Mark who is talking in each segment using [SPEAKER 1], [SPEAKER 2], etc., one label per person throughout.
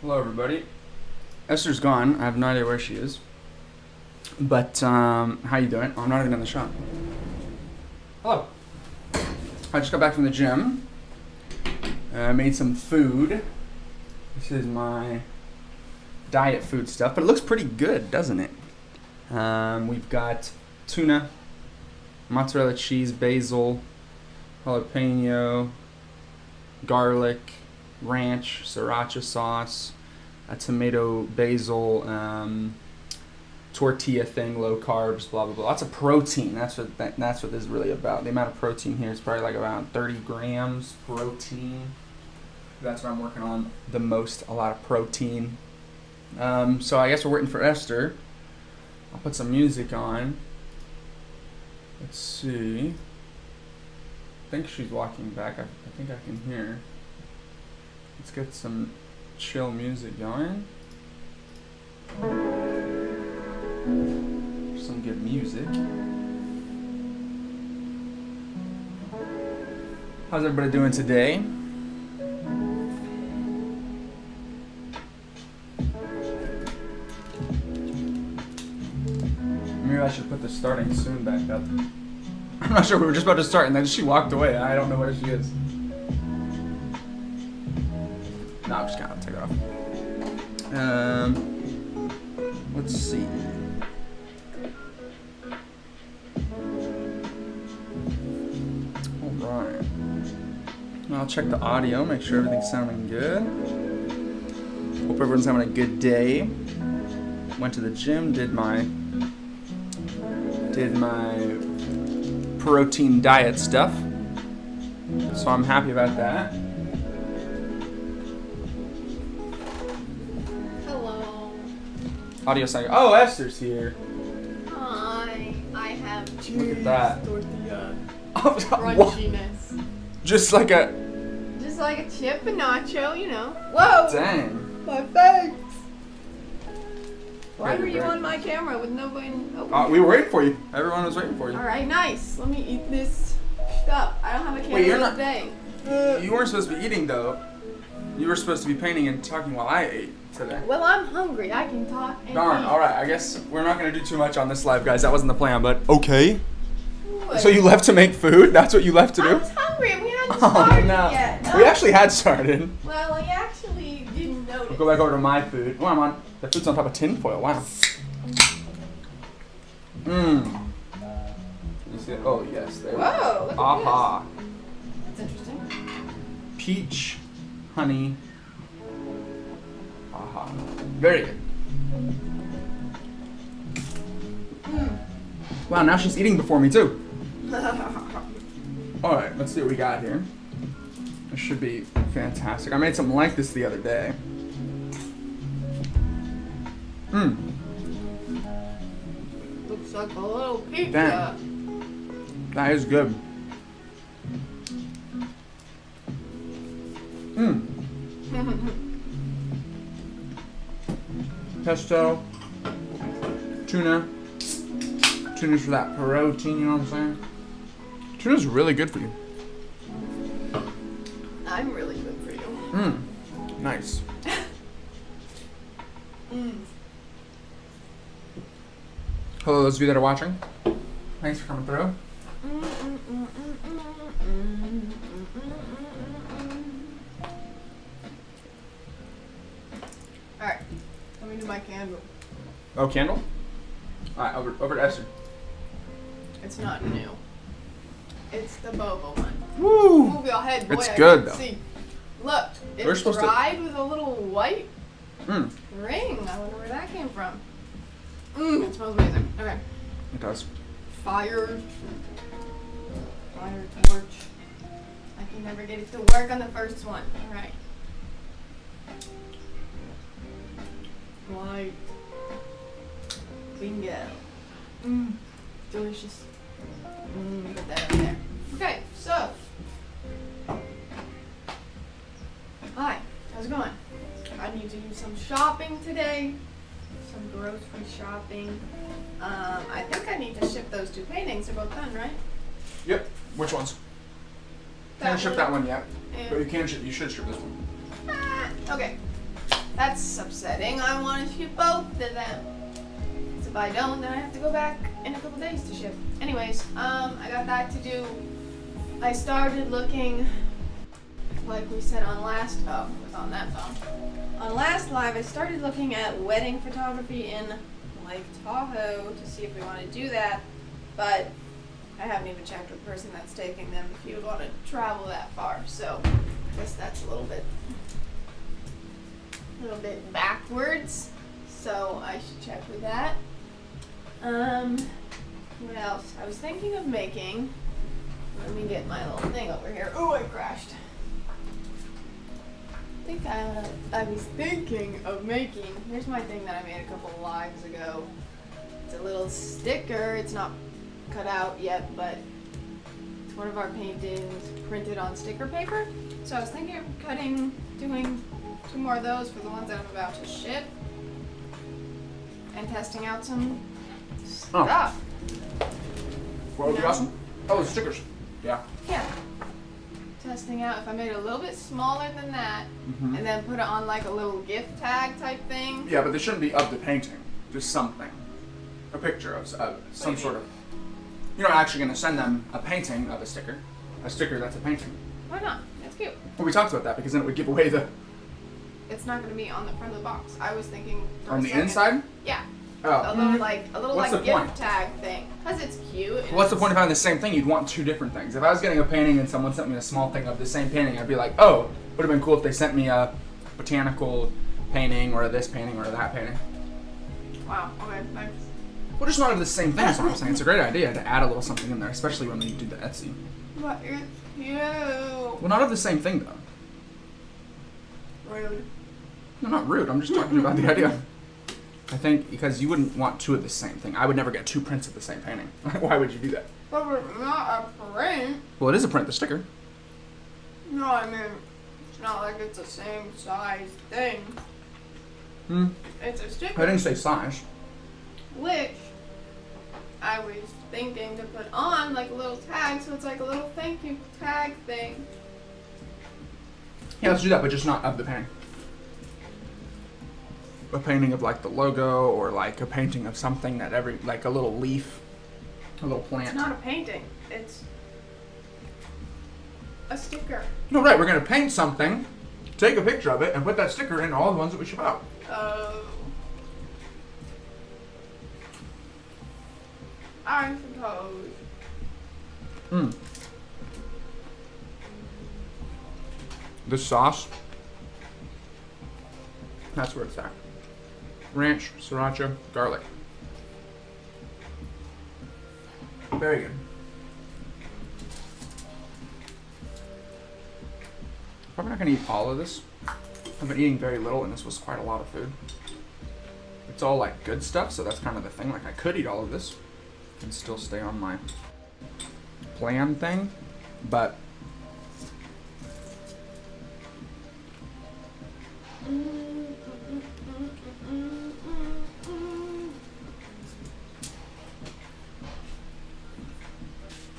[SPEAKER 1] Hello, everybody. Esther's gone. I have no idea where she is. But how you doing? Oh, I'm not even in the shop. Hello. I just got back from the gym. Made some food. This is my diet food stuff, but it looks pretty good, doesn't it? We've got tuna, mozzarella cheese, basil, jalapeno, garlic, ranch, sriracha sauce, a tomato basil tortilla thing, low carbs, blah blah blah. Lots of protein. That's what this is really about. The amount of protein here is probably like around 30 grams protein. That's what I'm working on the most. A lot of protein. So I guess we're waiting for Esther. I'll put some music on. Let's see. I think she's walking back. I think I can hear her. Let's get some chill music going. Some good music. How's everybody doing today? Maybe I should put the starting soon back up. I'm not sure, we were just about to start and then she walked away. I don't know where she is. No, I'm just gonna take it off. Let's see. Alright. I'll check the audio, make sure everything's sounding good. Hope everyone's having a good day. Went to the gym, did my protein diet stuff. So I'm happy about that.
[SPEAKER 2] Hello.
[SPEAKER 1] Audio sound. Oh, Esther's here.
[SPEAKER 2] Hi. I have cheese.
[SPEAKER 1] Look at that.
[SPEAKER 2] Tortilla.
[SPEAKER 1] What?
[SPEAKER 2] Crunchiness.
[SPEAKER 1] Just like a.
[SPEAKER 2] Just like a chip and nacho, you know. Whoa!
[SPEAKER 1] Dang.
[SPEAKER 2] My face! Why
[SPEAKER 1] Very
[SPEAKER 2] were you
[SPEAKER 1] great.
[SPEAKER 2] on my camera with nobody?
[SPEAKER 1] We were waiting for you. Everyone was waiting for you.
[SPEAKER 2] Alright, nice. Let me eat this stuff. I don't have a camera
[SPEAKER 1] Wait, you're not-
[SPEAKER 2] today.
[SPEAKER 1] You weren't supposed to be eating though. You were supposed to be painting and talking while I ate today.
[SPEAKER 2] Well, I'm hungry. I can talk and
[SPEAKER 1] Darn.
[SPEAKER 2] eat.
[SPEAKER 1] All right. I guess we're not gonna do too much on this live, guys. That wasn't the plan, but okay.
[SPEAKER 2] What?
[SPEAKER 1] So you left to make food? That's what you left to
[SPEAKER 2] I
[SPEAKER 1] do?
[SPEAKER 2] was hungry. We hadn't
[SPEAKER 1] Oh
[SPEAKER 2] started
[SPEAKER 1] no.
[SPEAKER 2] yet. No.
[SPEAKER 1] We actually had started.
[SPEAKER 2] Well, I actually didn't notice.
[SPEAKER 1] We'll go back over to my food. Oh, I'm on. The food's on top of tin foil. Wow. Mmm. You see it? Oh yes. There we go.
[SPEAKER 2] Whoa, look at
[SPEAKER 1] Aha.
[SPEAKER 2] this. That's interesting.
[SPEAKER 1] Peach, honey. Aha. Very good. Wow, now she's eating before me too. Alright, let's see what we got here. This should be fantastic. I made something like this the other day. Mmm.
[SPEAKER 2] Looks like a little pizza.
[SPEAKER 1] Damn. That is good. Mmm. Pesto. Tuna. Tuna's for that protein, you know what I'm saying? Tuna's really good for you.
[SPEAKER 2] I'm really good for you.
[SPEAKER 1] Mmm. Nice. Hello, those of you that are watching. Thanks for coming through.
[SPEAKER 2] Alright, let me do my candle.
[SPEAKER 1] Oh, candle? Alright, over to Esther.
[SPEAKER 2] It's not new. It's the boba one.
[SPEAKER 1] Woo!
[SPEAKER 2] Move your head, boy.
[SPEAKER 1] It's
[SPEAKER 2] I
[SPEAKER 1] good,
[SPEAKER 2] can't
[SPEAKER 1] though.
[SPEAKER 2] See. Look,
[SPEAKER 1] We're
[SPEAKER 2] it's
[SPEAKER 1] supposed to-
[SPEAKER 2] dried with a little white
[SPEAKER 1] Mmm.
[SPEAKER 2] ring. I wonder where that came from. It smells amazing. Okay.
[SPEAKER 1] It does.
[SPEAKER 2] Fire torch. I can never get it to work on the first one. Alright. Light. Bingo. Delicious. Put that up there. Okay, so. Hi, how's it going? I need to do some shopping today. Some grocery shopping. I think I need to ship those two paintings. They're both done, right?
[SPEAKER 1] Yep. Which ones? Can't ship that one yet. But you can ship. You should ship this one.
[SPEAKER 2] Okay. That's upsetting. I want to ship both of them. So if I don't, then I have to go back in a couple days to ship. Anyways, I got that to do. I started looking, like we said on last, it was on that phone. On last live, I started looking at wedding photography in Lake Tahoe to see if we want to do that, but I haven't even checked with the person that's taking them if you would want to travel that far. So I guess that's a little bit backwards. So I should check with that. What else? I was thinking of making. Let me get my little thing over here. Oh, I crashed. I was thinking of making. Here's my thing that I made a couple of lives ago. It's a little sticker. It's not cut out yet, but it's one of our paintings printed on sticker paper. So I was thinking of doing 2 more of those for the ones that I'm about to ship, and testing out some stuff.
[SPEAKER 1] What would be awesome? Oh, the stickers. Yeah.
[SPEAKER 2] Yeah. Testing out if I made it a little bit smaller than that, and then put it on like a little gift tag type thing.
[SPEAKER 1] Yeah, but they shouldn't be of the painting. Just something. A picture of some sort of. You're not actually going to send them a painting of a sticker. A sticker that's a painting.
[SPEAKER 2] Why not? That's cute.
[SPEAKER 1] Well, we talked about that because then it would give away the.
[SPEAKER 2] It's not going to be on the front of the box. I was thinking.
[SPEAKER 1] On the inside?
[SPEAKER 2] Yeah.
[SPEAKER 1] Oh.
[SPEAKER 2] A little
[SPEAKER 1] What's the
[SPEAKER 2] gift
[SPEAKER 1] point?
[SPEAKER 2] tag thing. Because it's cute.
[SPEAKER 1] What's the point of having the same thing? You'd want 2 different things. If I was getting a painting and someone sent me a small thing of the same painting, I'd be like, oh, would have been cool if they sent me a botanical painting or this painting or that painting.
[SPEAKER 2] Wow. Okay. Thanks.
[SPEAKER 1] Well, just not of the same thing is what I'm saying. It's a great idea to add a little something in there, especially when you do the Etsy.
[SPEAKER 2] But it's cute.
[SPEAKER 1] Well, not of the same thing, though.
[SPEAKER 2] Rude.
[SPEAKER 1] No, not rude. I'm just talking about the idea. I think because you wouldn't want 2 of the same thing. I would never get 2 prints of the same painting. Why would you do that?
[SPEAKER 2] But it's not a print.
[SPEAKER 1] Well, it is a print, the sticker.
[SPEAKER 2] No, I mean, it's not like it's the same size thing. It's a sticker.
[SPEAKER 1] I didn't say size.
[SPEAKER 2] Which I was thinking to put on like a little tag, so it's like a little thank you tag thing.
[SPEAKER 1] Yeah, let's do that, but just not of the painting. A painting of like the logo, or like a painting of something that like a little leaf, a little plant.
[SPEAKER 2] It's not a painting. It's a sticker.
[SPEAKER 1] No, right. We're gonna paint something, take a picture of it, and put that sticker in all the ones that we ship out.
[SPEAKER 2] Oh. I suppose.
[SPEAKER 1] This sauce. That's where it's at. Ranch, sriracha, garlic. Very good. Probably not gonna eat all of this. I've been eating very little, and this was quite a lot of food. It's all like good stuff, so that's kind of the thing. Like I could eat all of this and still stay on my plan thing, but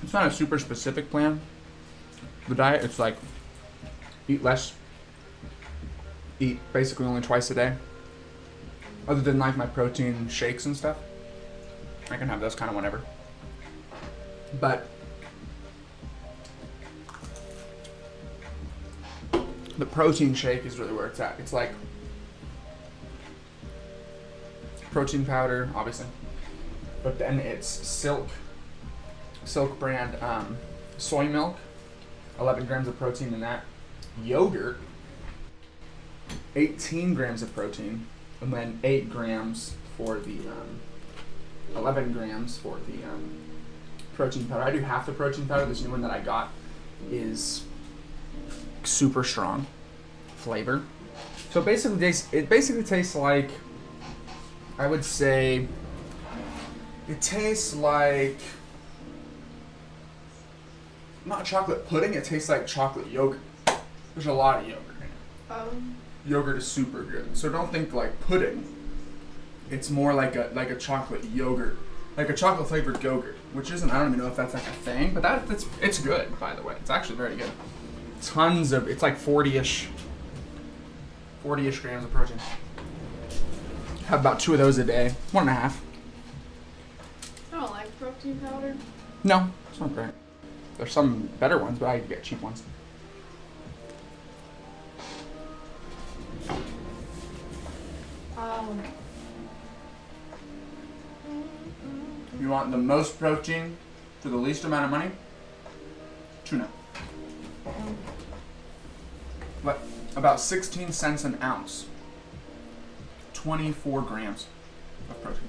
[SPEAKER 1] it's not a super specific plan. The diet, it's like eat less, eat basically only twice a day. Other than like my protein shakes and stuff, I can have those kind of whenever. But the protein shake is really where it's at. It's like protein powder, obviously, but then it's Silk brand soy milk, 11 grams of protein in that. Yogurt, 18 grams of protein, and then 8 grams for the 11 grams for the protein powder. I do half the protein powder. This new one that I got is super strong flavor. So basically, it basically tastes like, I would say, it tastes like not chocolate pudding. It tastes like chocolate yogurt. There's a lot of yogurt in it. Yogurt is super good. So don't think like pudding. It's more like a chocolate yogurt, like a chocolate flavored yogurt, which isn't. I don't even know if that's like a thing, but it's good, by the way. It's actually very good. It's like 40-ish 40-ish grams of protein. Have about 2 of those a day. 1.5.
[SPEAKER 2] I don't like protein powder.
[SPEAKER 1] No, it's not great. There's some better ones, but I get cheap ones. You want the most protein for the least amount of money? Tuna. But about 16 cents an ounce. 24 grams of protein.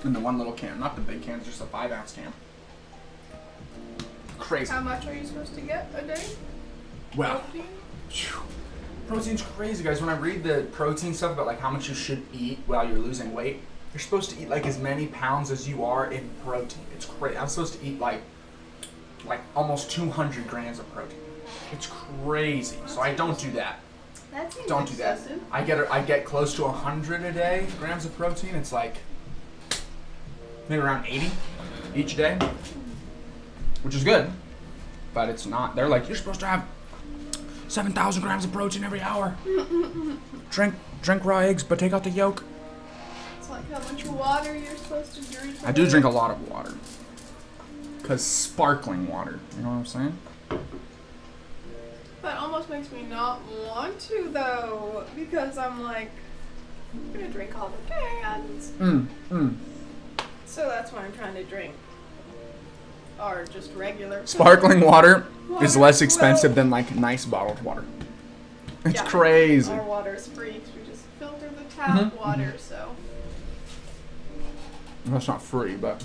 [SPEAKER 1] In the one little can. Not the big can, just a 5-ounce can. Crazy.
[SPEAKER 2] How much are you supposed to get a day?
[SPEAKER 1] Well,
[SPEAKER 2] Protein?
[SPEAKER 1] phew. Protein's crazy, guys. When I read the protein stuff about like how much you should eat while you're losing weight, you're supposed to eat like as many pounds as you are in protein. It's crazy. I'm supposed to eat like almost 200 grams of protein. It's crazy. So I don't do that.
[SPEAKER 2] That seems
[SPEAKER 1] Don't do that.
[SPEAKER 2] excessive.
[SPEAKER 1] I get close to 100 a day grams of protein. It's like maybe around 80 each day, which is good, but it's not. They're like, you're supposed to have 7,000 grams of protein every hour. Drink raw eggs, but take out the yolk.
[SPEAKER 2] It's like how much water you're supposed to drink.
[SPEAKER 1] I do drink a lot of water, cause sparkling water. You know what I'm saying?
[SPEAKER 2] That almost makes me not want to though, because I'm like, I'm gonna drink all the cans. So that's why I'm trying to drink. Or just regular.
[SPEAKER 1] Sparkling water is
[SPEAKER 2] Water,
[SPEAKER 1] less expensive than like nice bottled water. It's
[SPEAKER 2] Yeah.
[SPEAKER 1] crazy.
[SPEAKER 2] Our water's free 'cause we just filter the tap water, so.
[SPEAKER 1] Well, it's not free, but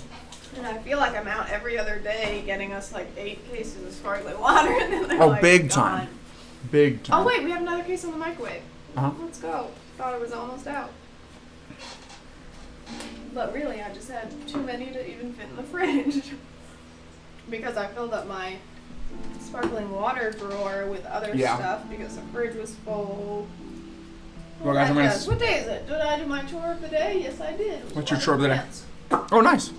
[SPEAKER 2] And I feel like I'm out every other day getting us like 8 cases of sparkling water, and then they're
[SPEAKER 1] oh,
[SPEAKER 2] like,
[SPEAKER 1] big
[SPEAKER 2] gone.
[SPEAKER 1] time, big time.
[SPEAKER 2] Oh wait, we have another case in the microwave.
[SPEAKER 1] Uh-huh.
[SPEAKER 2] Let's go. Thought it was almost out. But really, I just had too many to even fit in the fridge. Because I filled up my sparkling water drawer with other
[SPEAKER 1] Yeah.
[SPEAKER 2] stuff because the fridge was full.
[SPEAKER 1] Well, guys, I'm gonna
[SPEAKER 2] What day is it? Did I do my chore of the day? Yes, I did. It was
[SPEAKER 1] What's your
[SPEAKER 2] watering
[SPEAKER 1] chore of the day?
[SPEAKER 2] plants.
[SPEAKER 1] Oh, nice.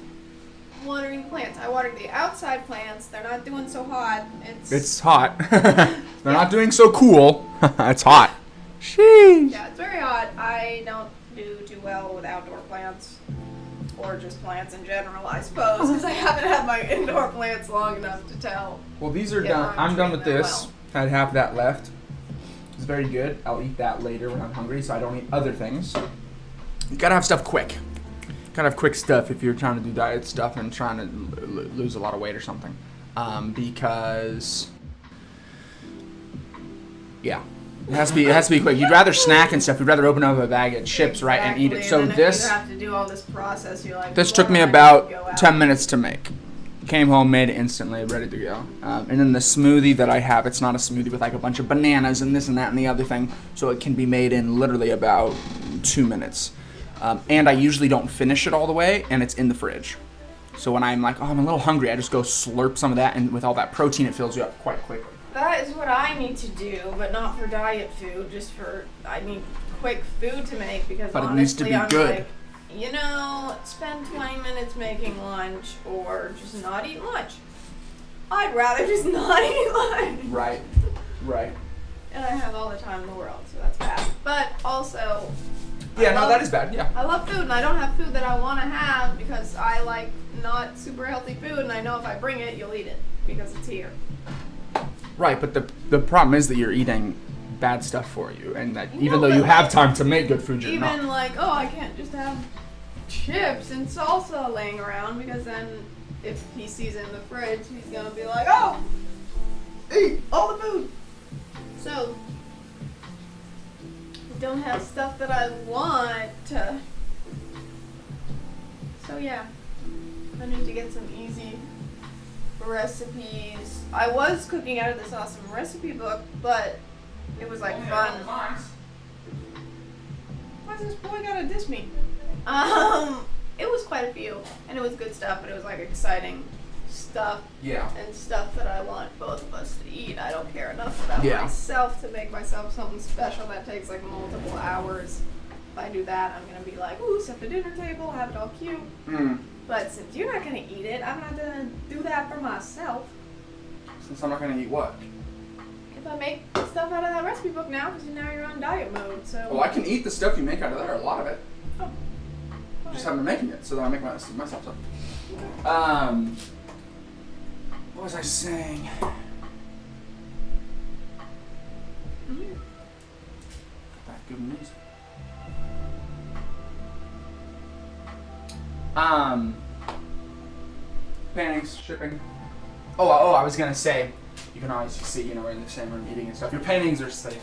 [SPEAKER 2] Watering the plants. I watered the outside plants. They're not doing so hot.
[SPEAKER 1] It's hot. They're not doing so cool. It's hot. Sheesh.
[SPEAKER 2] Yeah, it's very hot. I don't do too well with outdoor plants. Or just plants in general, I suppose, because I haven't had my indoor plants long enough to tell.
[SPEAKER 1] Well, these are
[SPEAKER 2] Yeah,
[SPEAKER 1] done. I'm done with
[SPEAKER 2] treating them
[SPEAKER 1] this. I had half that left. It's very good. I'll eat that later when I'm hungry, so I don't eat other things. You gotta have stuff quick. Gotta have quick stuff if you're trying to do diet stuff and trying to lose a lot of weight or something. Because, yeah. It has to be quick. You'd rather snack and stuff. You'd rather open up a bag of chips, right, and eat it.
[SPEAKER 2] Exactly,
[SPEAKER 1] So
[SPEAKER 2] and then
[SPEAKER 1] this
[SPEAKER 2] if you have to do all this process. You're like,
[SPEAKER 1] this took me
[SPEAKER 2] "Well, I
[SPEAKER 1] about
[SPEAKER 2] could go out."
[SPEAKER 1] 10 minutes to make. Came home, made it instantly, ready to go. And then the smoothie that I have, it's not a smoothie with like a bunch of bananas and this and that and the other thing. So it can be made in literally about 2 minutes. And I usually don't finish it all the way, and it's in the fridge. So when I'm like, oh, I'm a little hungry, I just go slurp some of that, and with all that protein, it fills you up quite quickly.
[SPEAKER 2] That is what I need to do, but not for diet food. Just for I need quick food to make because
[SPEAKER 1] But it
[SPEAKER 2] honestly,
[SPEAKER 1] needs to be
[SPEAKER 2] I'm
[SPEAKER 1] good.
[SPEAKER 2] like, you know, spend 20 minutes making lunch or just not eat lunch. I'd rather just not eat lunch.
[SPEAKER 1] Right.
[SPEAKER 2] And I have all the time in the world, so that's bad. But also,
[SPEAKER 1] Yeah,
[SPEAKER 2] I
[SPEAKER 1] no,
[SPEAKER 2] love-
[SPEAKER 1] that is bad, yeah.
[SPEAKER 2] I love food, and I don't have food that I want to have because I like not super healthy food, and I know if I bring it, you'll eat it because it's here.
[SPEAKER 1] Right, but the problem is that you're eating bad stuff for you, and that even
[SPEAKER 2] No,
[SPEAKER 1] though you
[SPEAKER 2] but
[SPEAKER 1] have
[SPEAKER 2] like,
[SPEAKER 1] time to make good food, you're not.
[SPEAKER 2] Even like, oh, I can't just have chips and salsa laying around because then if he sees it in the fridge, he's gonna be like, oh, eat all the food. So I don't have stuff that I want to. So yeah, I need to get some easy recipes. I was cooking out of this awesome recipe book, but it was like fun. Why's this boy gotta diss me? It was quite a few, and it was good stuff, but it was like exciting stuff
[SPEAKER 1] Yeah.
[SPEAKER 2] and stuff that I want both of us to eat. I don't care enough about
[SPEAKER 1] Yeah.
[SPEAKER 2] myself to make myself something special that takes like multiple hours. If I do that, I'm gonna be like, ooh, set the dinner table, have it all cute. But since you're not gonna eat it, I'm not gonna do that for myself.
[SPEAKER 1] Since I'm not gonna eat what?
[SPEAKER 2] if I make stuff out of that recipe book now, because now you're on diet mode, so.
[SPEAKER 1] Well, I can eat the stuff you make out of there, a lot of it.
[SPEAKER 2] Oh.
[SPEAKER 1] Just haven't been making it, so then I make myself stuff. What was I saying? Back good news. Paintings, shipping. Oh, I was gonna say, you can always see, we're in the same room eating and stuff. Your paintings are safe.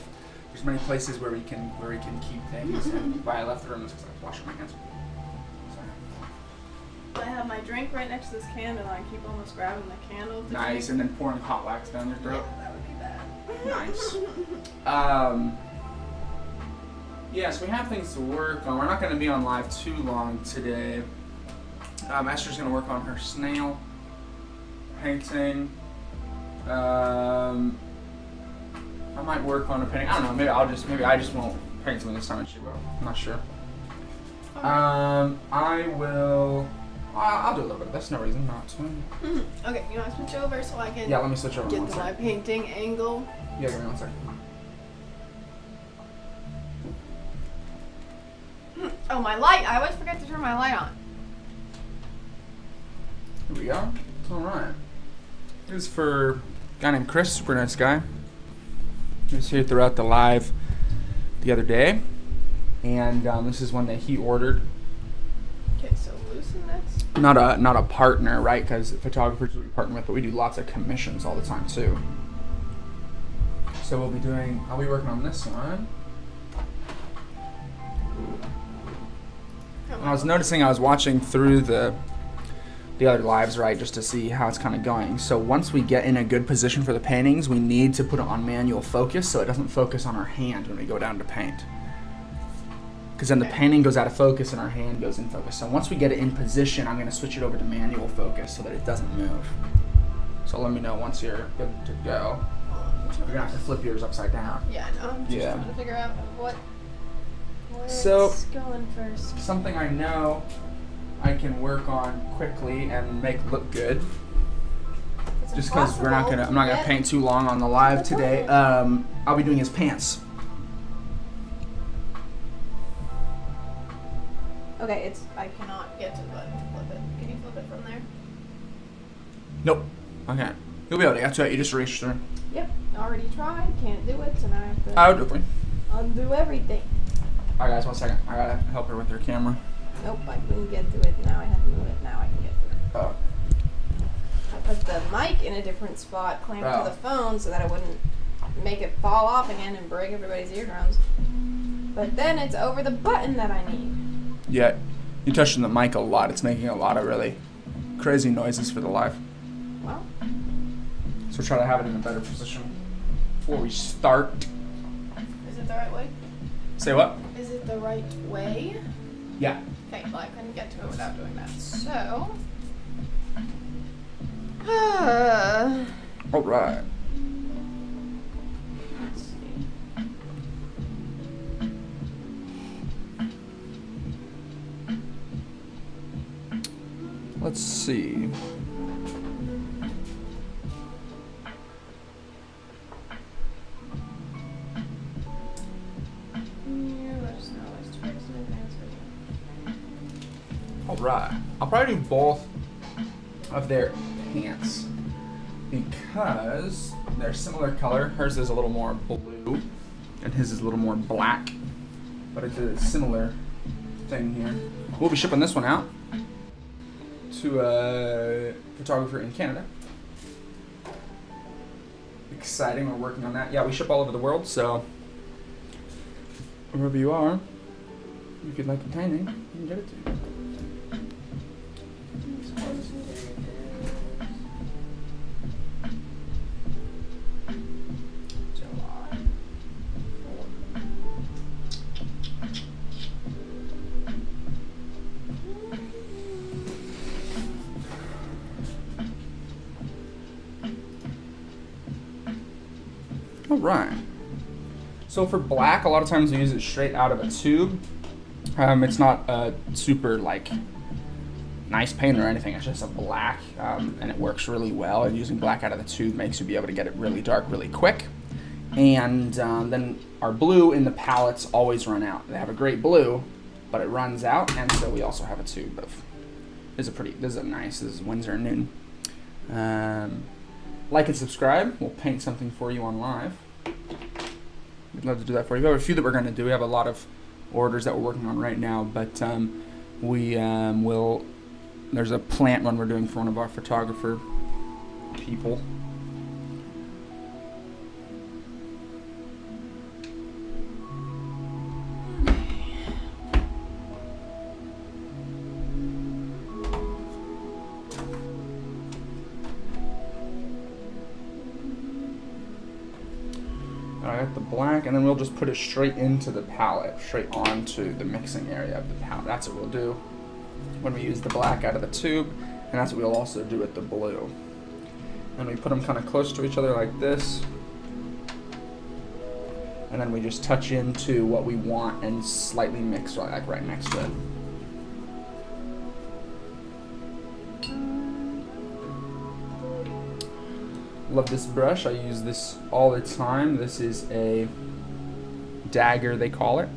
[SPEAKER 1] There's many places where we can keep things. And why I left the room is because I was washing my hands.
[SPEAKER 2] I have my drink right next to this candle, and I keep almost grabbing the candle.
[SPEAKER 1] Nice, and then pouring hot wax down your throat.
[SPEAKER 2] Yeah, that would be bad.
[SPEAKER 1] Nice. Yes, we have things to work on. We're not going to be on live too long today. Esther's going to work on her snail painting. I might work on a painting. I don't know. Maybe I just won't paint something this time, and she will. I'm not sure. I will. I'll do a little bit of this. No reason not to.
[SPEAKER 2] Okay, you want to switch over so I can
[SPEAKER 1] Yeah, let me switch over.
[SPEAKER 2] get to my painting angle?
[SPEAKER 1] Yeah, give me 1 second.
[SPEAKER 2] Oh, my light! I always forget to turn my light on.
[SPEAKER 1] Here we go. It's alright. This is for a guy named Chris, super nice guy. He was here throughout the live the other day. And this is one that he ordered.
[SPEAKER 2] Okay, so loosen this.
[SPEAKER 1] Not a partner, right? Because photographers we partner with, but we do lots of commissions all the time too. So I'll be working on this one. And I was noticing, I was watching through the other lives, right, just to see how it's kind of going. So once we get in a good position for the paintings, we need to put it on manual focus so it doesn't focus on our hand when we go down to paint. Because then the painting goes out of focus and our hand goes in focus. So once we get it in position, I'm going to switch it over to manual focus so that it doesn't move. So let me know once you're good to go. You're going to have to flip yours upside down.
[SPEAKER 2] Yeah, I know. I'm just trying to figure out where it's going first.
[SPEAKER 1] Something I know I can work on quickly and make look good. Just because I'm not gonna paint too long on the live today. I'll be doing his pants.
[SPEAKER 2] Okay, I cannot get to the button to flip it. Can you flip it from there?
[SPEAKER 1] Nope. Okay. You'll be able to. That's right. You just reach through.
[SPEAKER 2] Yep. Already tried. Can't do it, so now I have to
[SPEAKER 1] I'll do it for you.
[SPEAKER 2] undo everything.
[SPEAKER 1] Alright guys, 1 second. I gotta help her with her camera.
[SPEAKER 2] Nope, I couldn't get to it. Now I have to move it. Now I can get to it.
[SPEAKER 1] Oh.
[SPEAKER 2] I put the mic in a different spot, clamped to the phone so that it wouldn't make it fall off again and break everybody's eardrums. But then it's over the button that I need.
[SPEAKER 1] Yeah, you're touching the mic a lot. It's making a lot of really crazy noises for the live.
[SPEAKER 2] Well.
[SPEAKER 1] So we'll try to have it in a better position before we start.
[SPEAKER 2] Is it the right way?
[SPEAKER 1] Say what?
[SPEAKER 2] Is it the right way?
[SPEAKER 1] Yeah.
[SPEAKER 2] Okay, well I couldn't get to it without doing that. So.
[SPEAKER 1] All right.
[SPEAKER 2] Let's see.
[SPEAKER 1] Let's see. All right. I'll probably do both of their pants because they're similar color. Hers is a little more blue and his is a little more black, but it's a similar thing here. We'll be shipping this one out to a photographer in Canada. Exciting, we're working on that. Yeah, we ship all over the world, so wherever you are, if you'd like a painting, you can get it to you. All right. So for black, a lot of times we use it straight out of a tube. It's not a super nice paint or anything. It's just a black, and it works really well. And using black out of the tube makes you be able to get it really dark really quick. And then our blue in the palettes always run out. They have a great blue, but it runs out, and so we also have a tube of. This is Windsor and Newton. Like and subscribe. We'll paint something for you on live. We'd love to do that for you. We have a few that we're going to do. We have a lot of orders that we're working on right now, but we will. There's a plant run we're doing for one of our photographer people. I got the black, and then we'll just put it straight into the palette, straight onto the mixing area of the palette. That's what we'll do when we use the black out of the tube, and that's what we'll also do with the blue. And we put them kind of close to each other like this, and then we just touch into what we want and slightly mix like right next to it. Love this brush. I use this all the time. This is a dagger, they call it.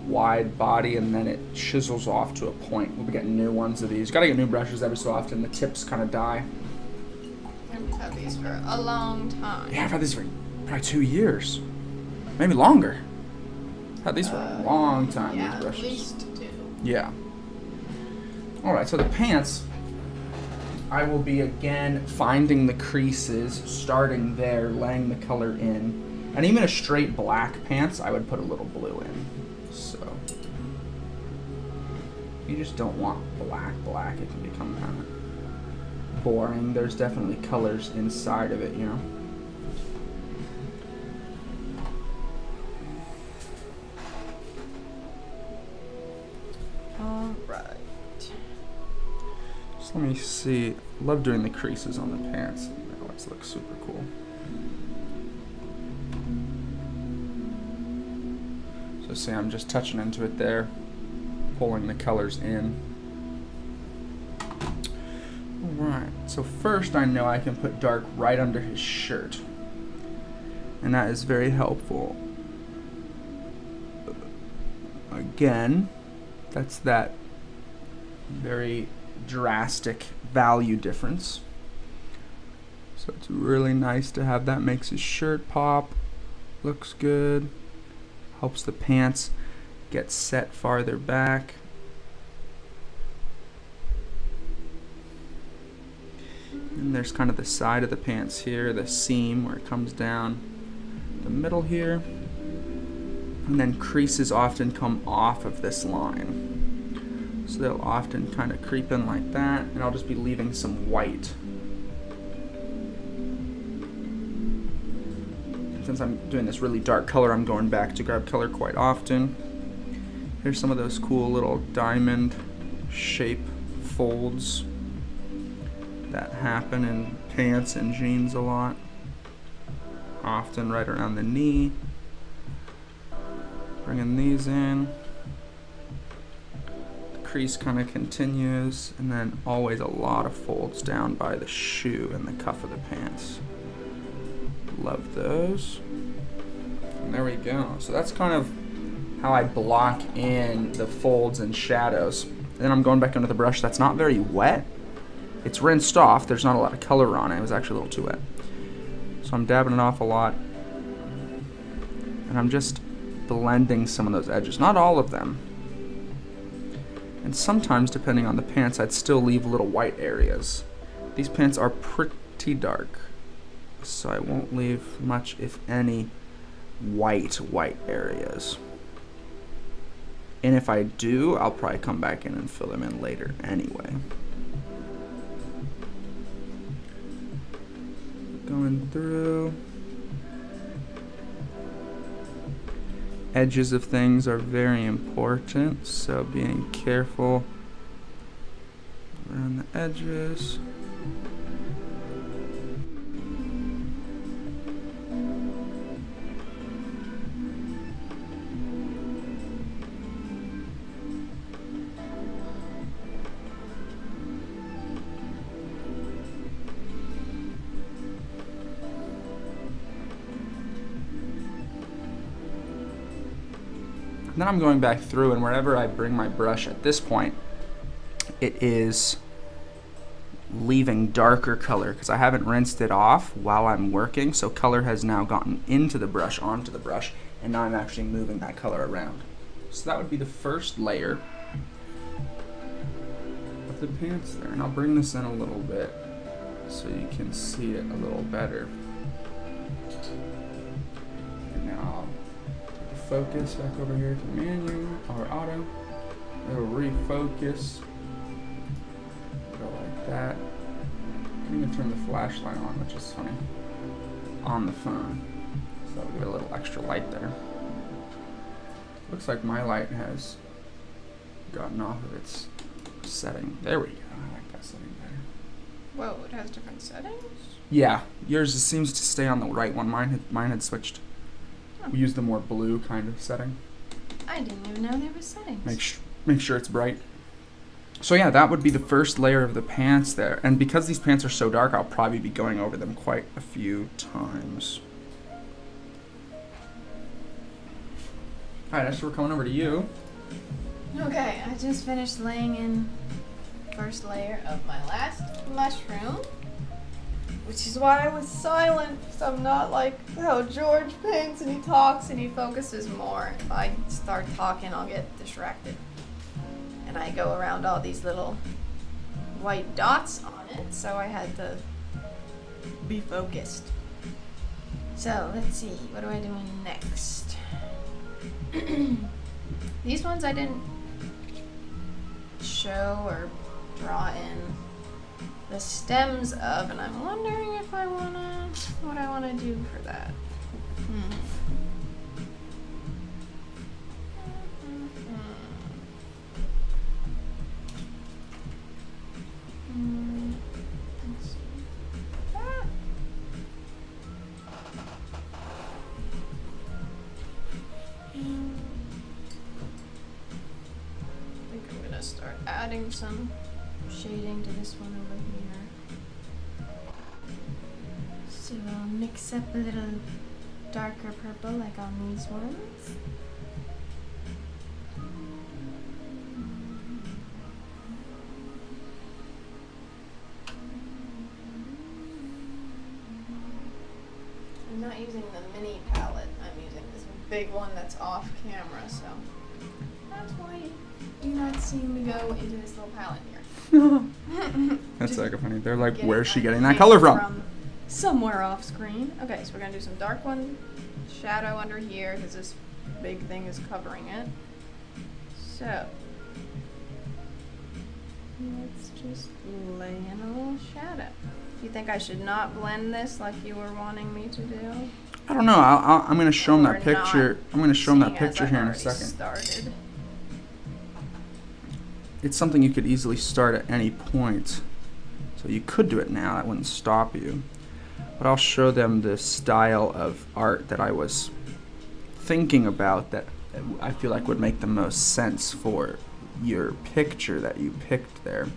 [SPEAKER 1] Wide body, and then it chisels off to a point. We'll be getting new ones of these. Gotta get new brushes every so often. The tips kind of die.
[SPEAKER 2] I've had these for a long time.
[SPEAKER 1] Yeah, I've had these for probably 2 years. Maybe longer. I've had these for a long time,
[SPEAKER 2] Yeah,
[SPEAKER 1] these brushes.
[SPEAKER 2] at least 2.
[SPEAKER 1] Yeah. Alright, so the pants, I will be again finding the creases, starting there, laying the color in. And even a straight black pants, I would put a little blue in. So, you just don't want black. It can become kind of boring. There's definitely colors inside of it, you know.
[SPEAKER 2] Alright.
[SPEAKER 1] So let me see. Love doing the creases on the pants. They always look super cool. So see, I'm just touching into it there, pulling the colors in. Alright, so first I know I can put dark right under his shirt. And that is very helpful. Again, that's that very drastic value difference. So it's really nice to have that. Makes his shirt pop. Looks good. Helps the pants get set farther back. And there's kind of the side of the pants here, the seam where it comes down the middle here. And then creases often come off of this line. So they'll often kind of creep in like that, and I'll just be leaving some white. Since I'm doing this really dark color, I'm going back to grab color quite often. Here's some of those cool little diamond shape folds that happen in pants and jeans a lot. Often right around the knee. Bringing these in. The crease kind of continues, and then always a lot of folds down by the shoe and the cuff of the pants. Love those. And there we go. So that's kind of how I block in the folds and shadows. And then I'm going back under the brush that's not very wet. It's rinsed off. There's not a lot of color on it. It was actually a little too wet. So I'm dabbing it off a lot. And I'm just blending some of those edges. Not all of them. And sometimes, depending on the pants, I'd still leave little white areas. These pants are pretty dark, so I won't leave much, if any, white areas. And if I do, I'll probably come back in and fill them in later anyway. Going through. Edges of things are very important, so being careful around the edges. And then I'm going back through, and wherever I bring my brush at this point, it is leaving darker color because I haven't rinsed it off while I'm working, so color has now gotten into the brush, onto the brush, and now I'm actually moving that color around. So that would be the first layer of the pants there. And I'll bring this in a little bit so you can see it a little better. And now I'll take the focus back over here to manual or auto. It'll refocus. Go like that. I can even turn the flashlight on, which is funny, on the phone. So that'll give it a little extra light there. Looks like my light has gotten off of its setting. There we go. I like that setting better.
[SPEAKER 2] Whoa, it has different settings?
[SPEAKER 1] Yeah, yours seems to stay on the right one. Mine had switched.
[SPEAKER 2] Oh.
[SPEAKER 1] We used the more blue kind of setting.
[SPEAKER 2] I didn't even know there were settings.
[SPEAKER 1] Make sure it's bright. So yeah, that would be the first layer of the pants there. And because these pants are so dark, I'll probably be going over them quite a few times. Alright, Esther, we're coming over to you.
[SPEAKER 2] Okay, I just finished laying in first layer of my last mushroom, which is why I was silent, because I'm not like how George paints and he talks and he focuses more. If I start talking, I'll get distracted. And I go around all these little white dots on it, so I had to be focused. So let's see, what do I do next? These ones I didn't show or draw in the stems of, and I'm wondering if what I wanna do for that. Let's see. I think I'm gonna start adding some shading to this one over here. So I'll mix up a little darker purple like on these ones. I'm not using the mini palette, I'm using this big one that's off camera, so that's why you do not see me go into this little palette here.
[SPEAKER 1] That's like funny. They're like,
[SPEAKER 2] Getting
[SPEAKER 1] where's she
[SPEAKER 2] my
[SPEAKER 1] getting that
[SPEAKER 2] hand
[SPEAKER 1] color from?
[SPEAKER 2] Somewhere off screen. Okay, so we're gonna do some dark one shadow under here because this big thing is covering it. So let's just lay in a little shadow. Do you think I should not blend this like you were wanting me to do?
[SPEAKER 1] I don't know. I'm going to show them
[SPEAKER 2] Or
[SPEAKER 1] that picture.
[SPEAKER 2] not,
[SPEAKER 1] I'm going to show them that
[SPEAKER 2] seeing as
[SPEAKER 1] picture
[SPEAKER 2] I've
[SPEAKER 1] here in a
[SPEAKER 2] already
[SPEAKER 1] second.
[SPEAKER 2] started.
[SPEAKER 1] It's something you could easily start at any point. So you could do it now. That wouldn't stop you. But I'll show them the style of art that I was thinking about that I feel like would make the most sense for your picture that you picked there.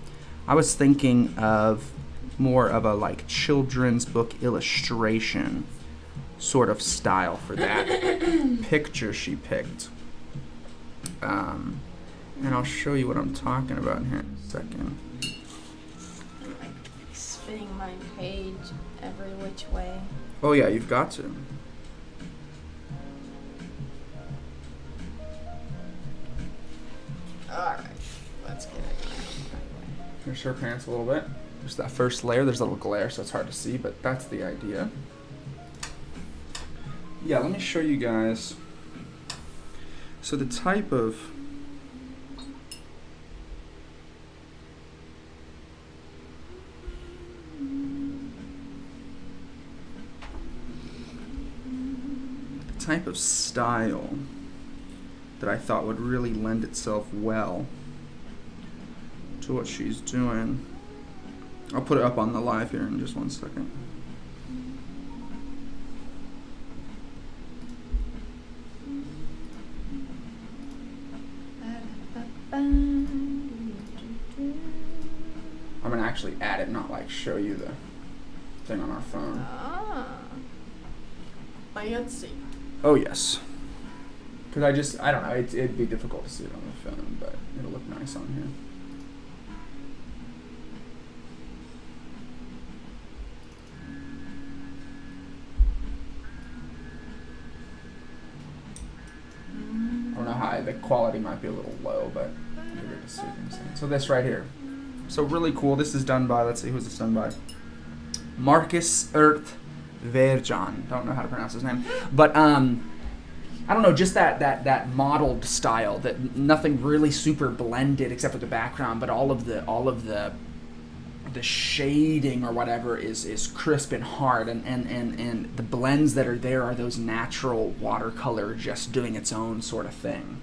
[SPEAKER 1] I was thinking of more of a like children's book illustration sort of style for that picture she picked. And I'll show you what I'm talking about here in a second.
[SPEAKER 2] I'm like spinning my page every which way.
[SPEAKER 1] Oh yeah, you've got to.
[SPEAKER 2] Alright, let's get it.
[SPEAKER 1] Here's her pants a little bit. There's that first layer. There's a little glare, so it's hard to see, but that's the idea. Yeah, let me show you guys. So the type of style that I thought would really lend itself well to what she's doing. I'll put it up on the live here in just 1 second. I'm gonna actually add it, not like show you the thing on our phone.
[SPEAKER 2] Ah, fancy.
[SPEAKER 1] Oh yes. Because I don't know, it'd be difficult to see it on the film, but it'll look nice on here. I don't know how, the quality might be a little low, but you're good to see things. So this right here. So really cool. This is done by, let's see, who's this done by? Marcus Earth Verjan. Don't know how to pronounce his name. But I don't know, just that modeled style, that nothing really super blended except for the background, but all of the shading or whatever is crisp and hard, and the blends that are there are those natural watercolor just doing its own sort of thing.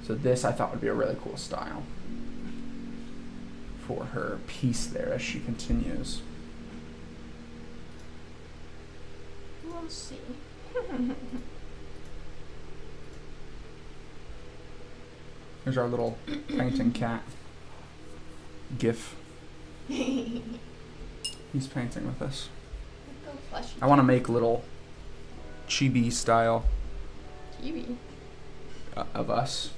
[SPEAKER 1] So this I thought would be a really cool style for her piece there as she continues.
[SPEAKER 2] We'll see.
[SPEAKER 1] There's our little painting cat gif.
[SPEAKER 2] Little
[SPEAKER 1] He's painting with us.
[SPEAKER 2] plushy.
[SPEAKER 1] I want to make little chibi style
[SPEAKER 2] Chibi.
[SPEAKER 1] of us.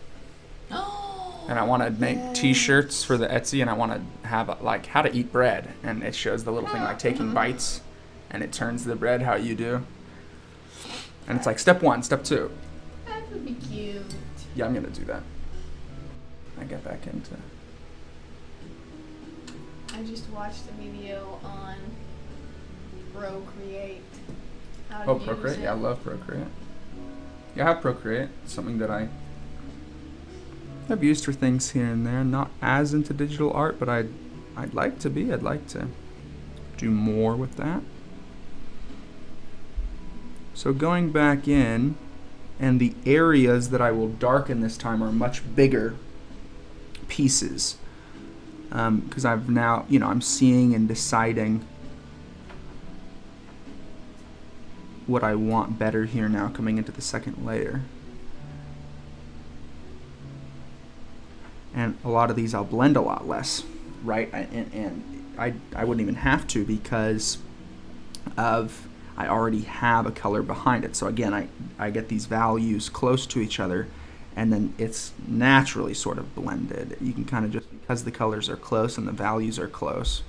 [SPEAKER 2] Oh.
[SPEAKER 1] And I want to make T-shirts for the Etsy, and I want to have like how to eat bread, and it shows the little thing like taking bites, and it turns the bread how you do. And it's like step 1, step 2.
[SPEAKER 2] That would be cute.
[SPEAKER 1] Yeah, I'm gonna do that. I get back into.
[SPEAKER 2] I just watched a video on Procreate. How to use
[SPEAKER 1] Procreate.
[SPEAKER 2] it.
[SPEAKER 1] Yeah, I love Procreate. Yeah, I have Procreate. It's something that I've used for things here and there. Not as into digital art, but I'd like to be. I'd like to do more with that. So going back in, and the areas that I will darken this time are much bigger pieces. Because I've now, I'm seeing and deciding what I want better here now coming into the second layer. And a lot of these I'll blend a lot less, right? And I wouldn't even have to because I already have a color behind it. So again, I get these values close to each other, and then it's naturally sort of blended. You can kind of just, because the colors are close and the values are close,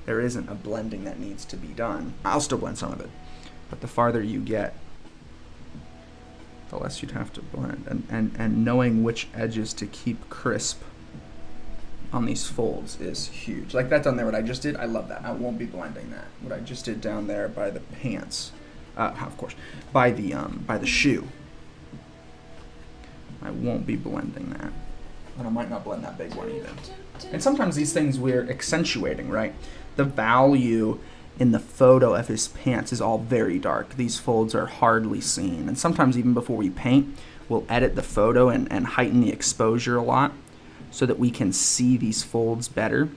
[SPEAKER 1] there isn't a blending that needs to be done. I'll still blend some of it, but the farther you get, the less you'd have to blend. And knowing which edges to keep crisp on these folds is huge. Like that down there, what I just did, I love that. I won't be blending that. What I just did down there by the pants, of course, by the shoe, I won't be blending that. And I might not blend that big one either. And sometimes these things we're accentuating, right? The value in the photo of his pants is all very dark. These folds are hardly seen. And sometimes even before we paint, we'll edit the photo and heighten the exposure a lot so that we can see these folds better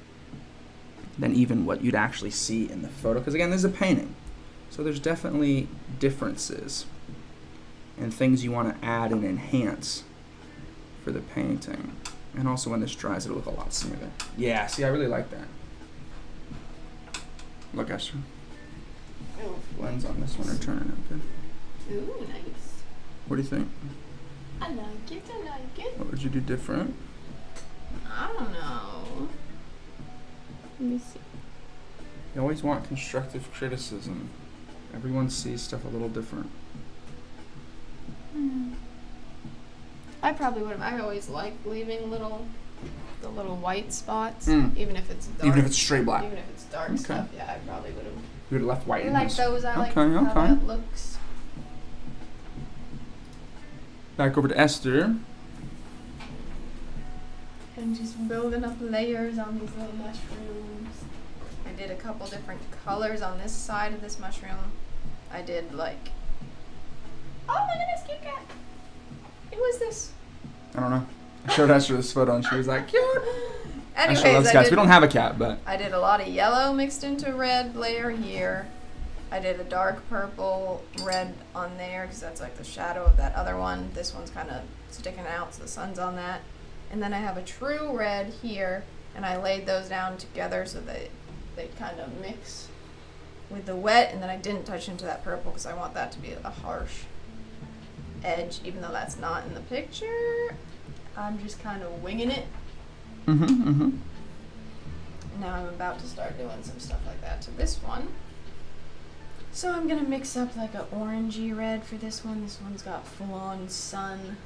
[SPEAKER 1] than even what you'd actually see in the photo. Because again, this is a painting. So there's definitely differences and things you want to add and enhance for the painting. And also when this dries, it'll look a lot smoother. Yeah, see, I really like that. Look, Esther. Blends on this one are turning out good.
[SPEAKER 2] Ooh, nice.
[SPEAKER 1] What do you think?
[SPEAKER 2] I like it. I like it.
[SPEAKER 1] What would you do different?
[SPEAKER 2] I don't know. Let me see.
[SPEAKER 1] You always want constructive criticism. Everyone sees stuff a little different.
[SPEAKER 2] I probably would have. I always like leaving the little white spots,
[SPEAKER 1] Mm.
[SPEAKER 2] even if it's dark.
[SPEAKER 1] Even if it's straight black.
[SPEAKER 2] Even if it's dark
[SPEAKER 1] Okay.
[SPEAKER 2] stuff, yeah, I probably would have.
[SPEAKER 1] You would have left white
[SPEAKER 2] I
[SPEAKER 1] in
[SPEAKER 2] like
[SPEAKER 1] this.
[SPEAKER 2] those. I like
[SPEAKER 1] Okay,
[SPEAKER 2] how
[SPEAKER 1] okay.
[SPEAKER 2] that looks.
[SPEAKER 1] Back over to Esther.
[SPEAKER 2] And just building up layers on these little mushrooms. I did a couple different colors on this side of this mushroom. I did like. Oh my goodness, cute cat! Who was this?
[SPEAKER 1] I don't know. I showed Esther this photo and she was like, cute.
[SPEAKER 2] Anyways,
[SPEAKER 1] Esther loves cats. We don't have a cat, but.
[SPEAKER 2] I did a lot of yellow mixed into red layer here. I did a dark purple red on there because that's like the shadow of that other one. This one's kind of sticking out so the sun's on that. And then I have a true red here, and I laid those down together so they kind of mix with the wet, and then I didn't touch into that purple because I want that to be a harsh edge, even though that's not in the picture. I'm just kind of winging it. Now I'm about to start doing some stuff like that to this one. So I'm gonna mix up like an orangey red for this one. This one's got full-on sun